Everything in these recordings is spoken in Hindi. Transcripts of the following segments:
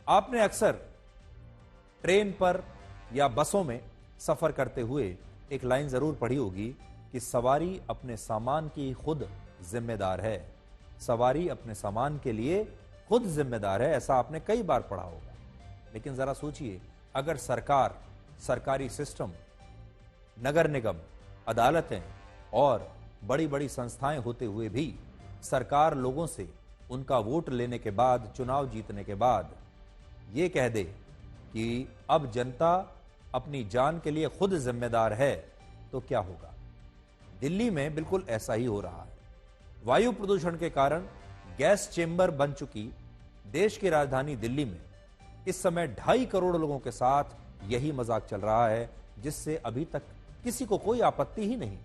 आपने अक्सर ट्रेन पर या बसों में सफर करते हुए एक लाइन जरूर पढ़ी होगी कि सवारी अपने सामान की खुद जिम्मेदार है। सवारी अपने सामान के लिए खुद जिम्मेदार है, ऐसा आपने कई बार पढ़ा होगा। लेकिन जरा सोचिए, अगर सरकार, सरकारी सिस्टम, नगर निगम, अदालतें और बड़ी बड़ी संस्थाएं होते हुए भी सरकार लोगों से उनका वोट लेने के बाद, चुनाव जीतने के बाद यह कह दे कि अब जनता अपनी जान के लिए खुद जिम्मेदार है, तो क्या होगा? दिल्ली में बिल्कुल ऐसा ही हो रहा है। वायु प्रदूषण के कारण गैस चेंबर बन चुकी देश की राजधानी दिल्ली में इस समय 2.5 करोड़ लोगों के साथ यही मजाक चल रहा है, जिससे अभी तक किसी को कोई आपत्ति ही नहीं।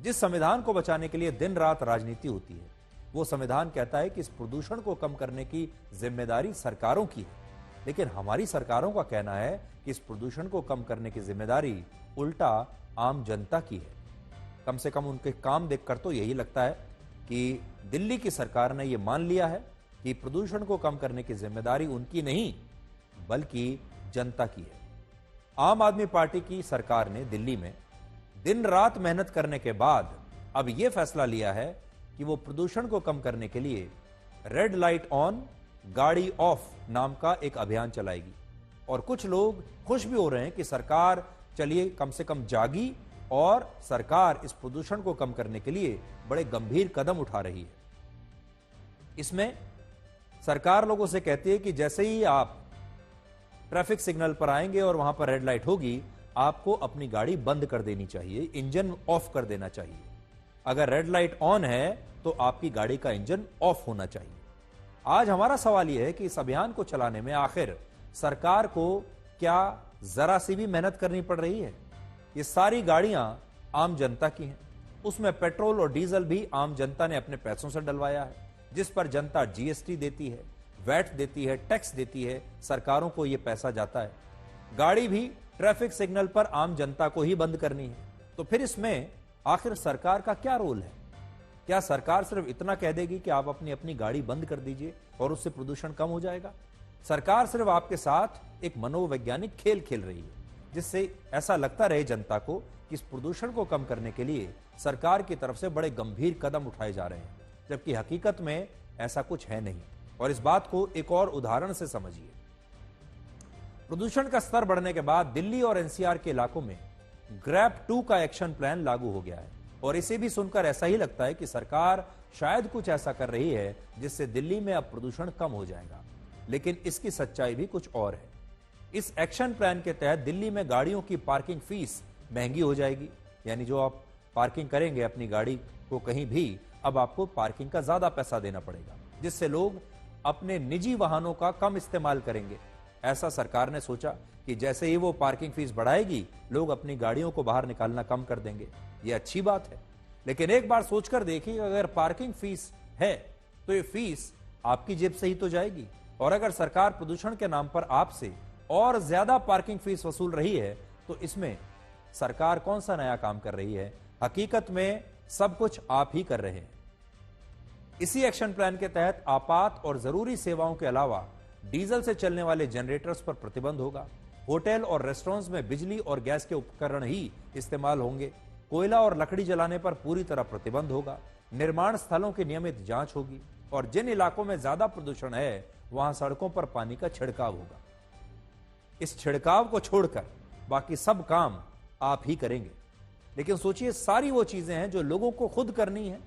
जिस संविधान को बचाने के लिए दिन रात राजनीति होती है, वो संविधान कहता है कि इस प्रदूषण को कम करने की जिम्मेदारी सरकारों की है, लेकिन हमारी सरकारों का कहना है कि इस प्रदूषण को कम करने की जिम्मेदारी उल्टा आम जनता की है। कम से कम उनके काम देखकर तो यही लगता है कि दिल्ली की सरकार ने यह मान लिया है कि प्रदूषण को कम करने की जिम्मेदारी उनकी नहीं बल्कि जनता की है। आम आदमी पार्टी की सरकार ने दिल्ली में दिन रात मेहनत करने के बाद अब यह फैसला लिया है कि वो प्रदूषण को कम करने के लिए रेड लाइट ऑन गाड़ी ऑफ नाम का एक अभियान चलाएगी। और कुछ लोग खुश भी हो रहे हैं कि सरकार चलिए कम से कम जागी और सरकार इस प्रदूषण को कम करने के लिए बड़े गंभीर कदम उठा रही है। इसमें सरकार लोगों से कहती है कि जैसे ही आप ट्रैफिक सिग्नल पर आएंगे और वहां पर रेड लाइट होगी, आपको अपनी गाड़ी बंद कर देनी चाहिए, इंजन ऑफ कर देना चाहिए। अगर रेड लाइट ऑन है तो आपकी गाड़ी का इंजन ऑफ होना चाहिए। आज हमारा सवाल यह है कि इस अभियान को चलाने में आखिर सरकार को क्या जरा सी भी मेहनत करनी पड़ रही है? ये सारी गाड़ियां आम जनता की हैं, उसमें पेट्रोल और डीजल भी आम जनता ने अपने पैसों से डलवाया है, जिस पर जनता जीएसटी देती है, वैट देती है, टैक्स देती है, सरकारों को यह पैसा जाता है। गाड़ी भी ट्रैफिक सिग्नल पर आम जनता को ही बंद करनी है। तो फिर इसमें आखिर सरकार का क्या रोल है? क्या सरकार सिर्फ इतना कह देगी कि आप अपनी अपनी गाड़ी बंद कर दीजिए और उससे प्रदूषण कम हो जाएगा? सरकार सिर्फ आपके साथ एक मनोवैज्ञानिक खेल खेल रही है, जिससे ऐसा लगता रहे जनता को कि इस प्रदूषण को कम करने के लिए सरकार की तरफ से बड़े गंभीर कदम उठाए जा रहे हैं, जबकि हकीकत में ऐसा कुछ है नहीं। और इस बात को एक और उदाहरण से समझिए। प्रदूषण का स्तर बढ़ने के बाद दिल्ली और एनसीआर के इलाकों में ग्रैप 2 का एक्शन प्लान लागू हो गया है, और इसे भी सुनकर ऐसा ही लगता है कि सरकार शायद कुछ ऐसा कर रही है जिससे दिल्ली में अब प्रदूषण कम हो जाएगा। लेकिन इसकी सच्चाई भी कुछ और है। इस एक्शन प्लान के तहत दिल्ली में गाड़ियों की पार्किंग फीस महंगी हो जाएगी, यानी जो आप पार्किंग करेंगे अपनी गाड़ी को कहीं भी, अब आपको पार्किंग का ज्यादा पैसा देना पड़ेगा, जिससे लोग अपने निजी वाहनों का कम इस्तेमाल करेंगे। ऐसा सरकार ने सोचा कि जैसे ही वो पार्किंग फीस बढ़ाएगी, लोग अपनी गाड़ियों को बाहर निकालना कम कर देंगे। ये अच्छी बात है, लेकिन एक बार सोचकर देखिए, अगर पार्किंग फीस है तो ये फीस आपकी जेब से ही तो जाएगी, और अगर सरकार प्रदूषण के नाम पर आपसे और ज्यादा पार्किंग फीस वसूल रही है तो इसमें सरकार कौन सा नया काम कर रही है? हकीकत में सब कुछ आप ही कर रहे हैं। इसी एक्शन प्लान के तहत आपात और जरूरी सेवाओं के अलावा डीजल से चलने वाले जनरेटर्स पर प्रतिबंध होगा। होटल और रेस्टोरेंट्स में बिजली और गैस के उपकरण ही इस्तेमाल होंगे। कोयला और लकड़ी जलाने पर पूरी तरह प्रतिबंध होगा। निर्माण स्थलों की नियमित जांच होगी, और जिन इलाकों में ज्यादा प्रदूषण है वहां सड़कों पर पानी का छिड़काव होगा। इस छिड़काव को छोड़कर बाकी सब काम आप ही करेंगे। लेकिन सोचिए, सारी वो चीजें हैं जो लोगों को खुद करनी है,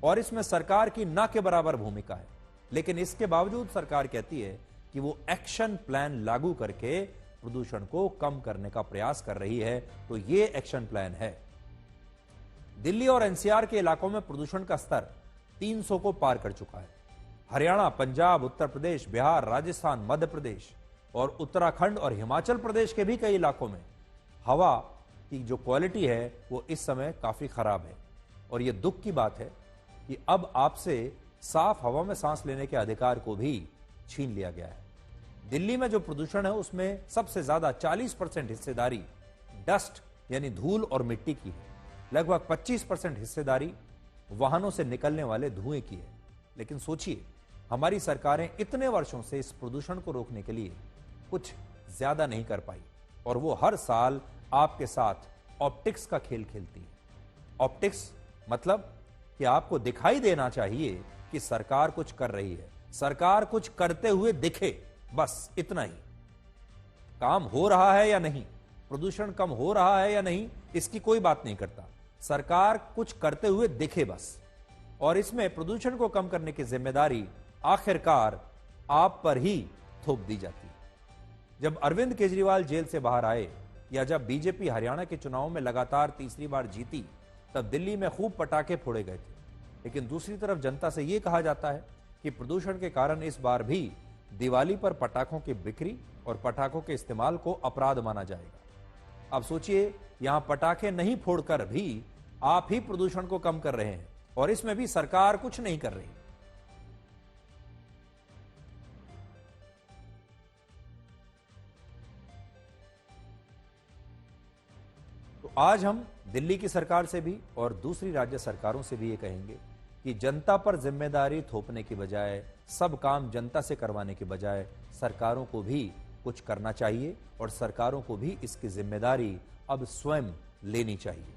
और इसमें सरकार की ना के बराबर भूमिका है। लेकिन इसके बावजूद सरकार कहती है कि वो एक्शन प्लान लागू करके प्रदूषण को कम करने का प्रयास कर रही है। तो ये एक्शन प्लान है। दिल्ली और एनसीआर के इलाकों में प्रदूषण का स्तर 300 को पार कर चुका है। हरियाणा, पंजाब, उत्तर प्रदेश, बिहार, राजस्थान, मध्य प्रदेश और उत्तराखंड और हिमाचल प्रदेश के भी कई इलाकों में हवा की जो क्वालिटी है वो इस समय काफी खराब है। और यह दुख की बात है कि अब आपसे साफ हवा में सांस लेने के अधिकार को भी छीन लिया गया है। दिल्ली में जो प्रदूषण है उसमें सबसे ज्यादा 40% हिस्सेदारी डस्ट यानी धूल और मिट्टी की है। लगभग 25% हिस्सेदारी वाहनों से निकलने वाले धुएं की है। लेकिन सोचिए, हमारी सरकारें इतने वर्षों से इस प्रदूषण को रोकने के लिए कुछ ज्यादा नहीं कर पाई और वो हर साल आपके साथ ऑप्टिक्स का खेल खेलती है। ऑप्टिक्स मतलब कि आपको दिखाई देना चाहिए कि सरकार कुछ कर रही है, सरकार कुछ करते हुए दिखे, बस इतना ही। काम हो रहा है या नहीं, प्रदूषण कम हो रहा है या नहीं, इसकी कोई बात नहीं करता, सरकार कुछ करते हुए दिखे बस। और इसमें प्रदूषण को कम करने की जिम्मेदारी आखिरकार आप पर ही थोप दी जाती है। जब अरविंद केजरीवाल जेल से बाहर आए या जब बीजेपी हरियाणा के चुनाव में लगातार तीसरी बार जीती, तब दिल्ली में खूब पटाखे फोड़े गए थे। लेकिन दूसरी तरफ जनता से यह कहा जाता है कि प्रदूषण के कारण इस बार भी दिवाली पर पटाखों की बिक्री और पटाखों के इस्तेमाल को अपराध माना जाएगा। अब सोचिए, यहां पटाखे नहीं फोड़कर भी आप ही प्रदूषण को कम कर रहे हैं और इसमें भी सरकार कुछ नहीं कर रही। तो आज हम दिल्ली की सरकार से भी और दूसरी राज्य सरकारों से भी ये कहेंगे कि जनता पर जिम्मेदारी थोपने की बजाय, सब काम जनता से करवाने के बजाय सरकारों को भी कुछ करना चाहिए और सरकारों को भी इसकी जिम्मेदारी अब स्वयं लेनी चाहिए।